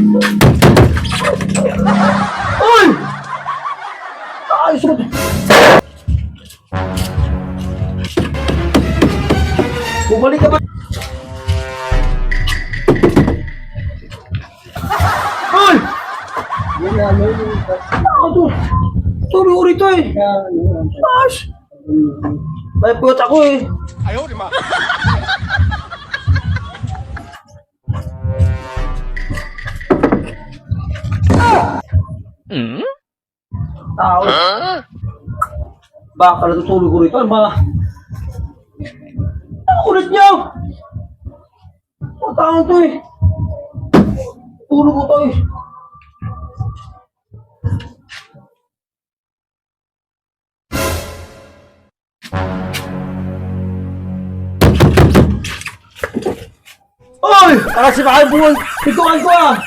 Uy! Ayos mo. Bumalik ka ba? Uy! Ako to. Turi-uri to eh. Ayos. May puwet ako eh. Tao. Baka natutulog ko rito. Ano ba? Ang kulit niyo! Ang tao to eh. Tulog ko to eh. Oy! Para si Bakal buwan. Pituan ko ah.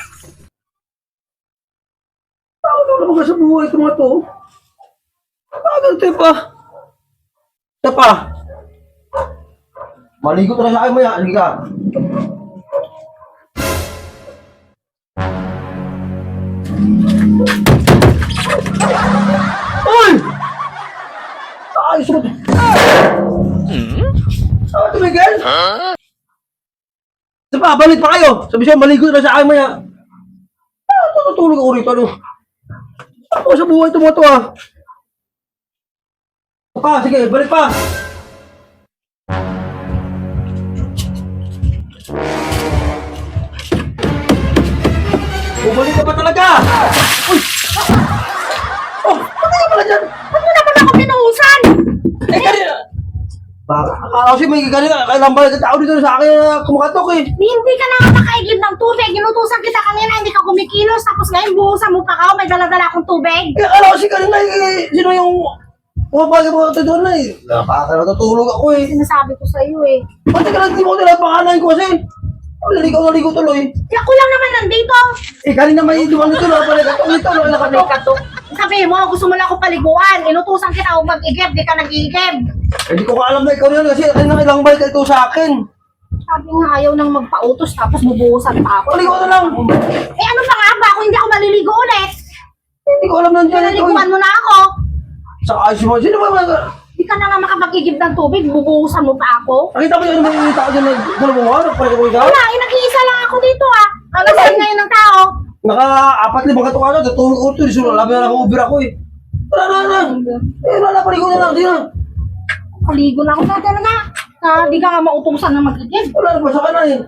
Tao na naman sa buhay ito mga to. Tagal tayo pa. Ito pa. Maligo ka na sa akin maya. Halika. Oy! Ayos mo. Ano ito, Miguel? Ito pa, balik pa kayo. Sabi siya, maligo na sa akin maya. Tutulog ako rito. Ano? Ako sa buhay ito mga to ah. Pa, sige, balik pa. Bumalik ka pa talaga. Uy! Oh, patay ka pala dyan. Ba't mo naman ako pinuhusan? Eh, kanina. Baka, kasi may kanina, kailang balik ka tao dito sa akin na kumakatok eh. Hindi ka na nga makaigib ng tubig. Inutusan kita kanina, hindi ka kumikilos. Tapos ngayon, buhusan mo pa ka. May dala-dala akong tubig. Eh, alam kasi kanina eh, sino yung pumapagay mo ito doon na eh. Nakakatulog ako eh. Sinasabi ko sa'yo eh. Pati ka lang, di mo nila pangalan ko kasi. Naligaw tuloy. Kaya ko lang naman nandito. Eh, kanina may dumaan nito na pala katong nito. May kato. Sabi mo, gusto mo lang ako paliguan. Inutusan kita ako mag-igib. Di ka nag-igib. Eh, di ko ka alam na ikaw yan kasi kanina ilang balik ka ito sa akin. Sabi nga ayaw nang magpautos tapos bubuhusan pa ako. Maligo na lang. Eh ano pa nga ba kung hindi ako maliligo ulit? Hindi ko alam nandiyan ito. Naliguan mo na ako. Sa ayos mo. Sino ba mga... Di ka na nga makapag-igib ng tubig. Bubuhusan mo pa ako. Nakita mo yung mga tao dyan nagpulungan? Nagpalit ko ikaw? Wala, nag-iisa lang ako dito ah. Ano sa'yo ngayon ng tao? Naka-4-5 katuwa na. Natulog ko ito. Sino labi na naka-uber ako eh. Wala. Eh, wala. Paligo na lang. Sino? Paligo na ako na talaga. Di ka nga mautusan na mag-igib. Wala na. Basta ka na eh.